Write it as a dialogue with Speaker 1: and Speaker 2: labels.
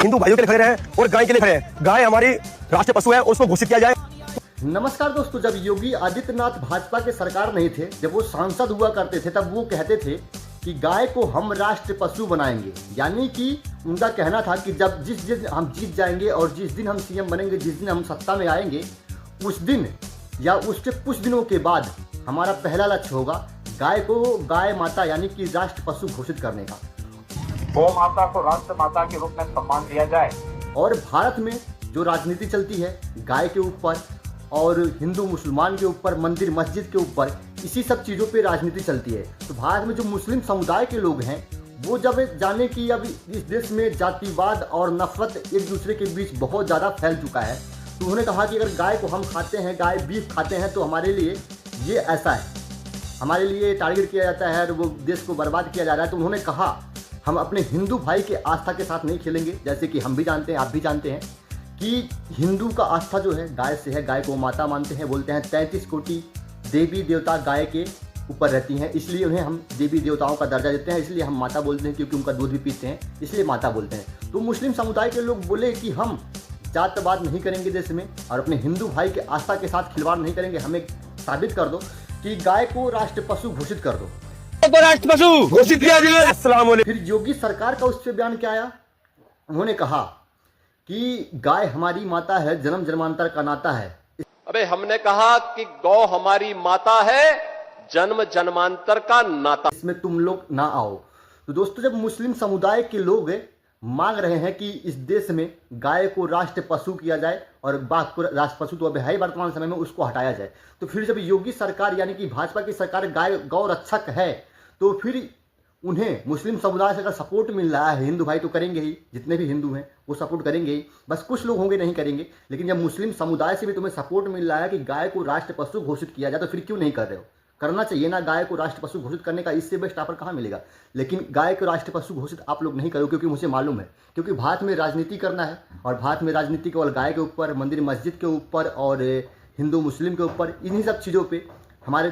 Speaker 1: हिंदू भाइयों के लिए खड़े रहे और गाय के लिए खड़े हैं। गाय हमारी राष्ट्रीय पशु है, उसको घोषित किया जाए।
Speaker 2: नमस्कार दोस्तों, जब योगी आदित्यनाथ भाजपा के सरकार नहीं थे, जब वो सांसद हुआ करते थे, तब वो कहते थे कि गाय को हम राष्ट्र पशु बनाएंगे। यानी कि उनका कहना था कि जब जिस दिन हम जीत जाएंगे और जिस दिन हम सीएम बनेंगे, जिस दिन हम सत्ता में आएंगे, उस दिन या उसके कुछ दिनों के बाद हमारा पहला लक्ष्य होगा गाय को गाय माता यानी कि राष्ट्र पशु घोषित करने का।
Speaker 3: गौ माता को राष्ट्र माता के रूप में सम्मान दिया जाए।
Speaker 2: और भारत में जो राजनीति चलती है गाय के ऊपर और हिंदू मुसलमान के ऊपर, मंदिर मस्जिद के ऊपर, इसी सब चीज़ों पे राजनीति चलती है। तो भारत में जो मुस्लिम समुदाय के लोग हैं वो जब जाने कि अब इस देश में जातिवाद और नफरत एक दूसरे के बीच बहुत ज़्यादा फैल चुका है, तो उन्होंने कहा कि अगर गाय को हम खाते हैं, गाय बीफ खाते हैं, तो हमारे लिए ये ऐसा है, हमारे लिए टारगेट किया जाता है और वो देश को बर्बाद किया जा रहा है। तो उन्होंने कहा हम अपने हिंदू भाई के आस्था के साथ नहीं खेलेंगे। जैसे कि हम भी जानते हैं, आप भी जानते हैं कि हिंदू का आस्था जो है गाय से है, गाय को माता मानते हैं। बोलते हैं 33 कोटि देवी देवता गाय के ऊपर रहती हैं, इसलिए उन्हें हम देवी देवताओं का दर्जा देते हैं, इसलिए हम माता बोलते हैं, क्योंकि उनका दूध भी पीते हैं, इसलिए माता बोलते हैं। तो मुस्लिम समुदाय के लोग बोले कि हम जातवाद नहीं करेंगे देश में और अपने हिंदू भाई के आस्था के साथ खिलवाड़ नहीं करेंगे। हमें साबित कर दो कि गाय को राष्ट्र पशु घोषित कर दो,
Speaker 1: राष्ट्र पशु घोषित किया जाए। अस्सलाम वालेकुम।
Speaker 2: फिर योगी सरकार का उस पर बयान क्या आया? उन्होंने कहा कि गाय हमारी माता है, जन्म जन्मांतर का नाता है।
Speaker 4: अबे हमने कहा कि गौ हमारी माता है, जन्म जन्मांतर का नाता,
Speaker 2: इसमें तुम लोग ना आओ। तो दोस्तों, जब मुस्लिम समुदाय के लोग मांग रहे हैं कि इस देश में गाय को राष्ट्र पशु किया जाए और बाघ को राष्ट्र पशु तो अब है ही वर्तमान समय में, उसको हटाया जाए, तो फिर जब योगी सरकार यानी कि भाजपा की सरकार गाय गौ रक्षक है, तो फिर उन्हें मुस्लिम समुदाय से अगर सपोर्ट मिल रहा है, हिंदू भाई तो करेंगे ही, जितने भी हिंदू हैं वो सपोर्ट करेंगे ही, बस कुछ लोग होंगे नहीं करेंगे। लेकिन जब मुस्लिम समुदाय से भी तुम्हें सपोर्ट मिल रहा है कि गाय को राष्ट्र पशु घोषित किया जाए, तो फिर क्यों नहीं कर रहे हो? करना चाहिए ना गाय को राष्ट्र पशु घोषित करने का, इससे बेस्ट ऑफर कहाँ मिलेगा। लेकिन गाय को राष्ट्र पशु घोषित आप लोग नहीं करो, क्योंकि मुझे मालूम है, क्योंकि भारत में राजनीति करना है और भारत में राजनीति केवल गाय के ऊपर, मंदिर मस्जिद के ऊपर और हिंदू मुस्लिम के ऊपर, इन्हीं सब चीज़ों पर हमारे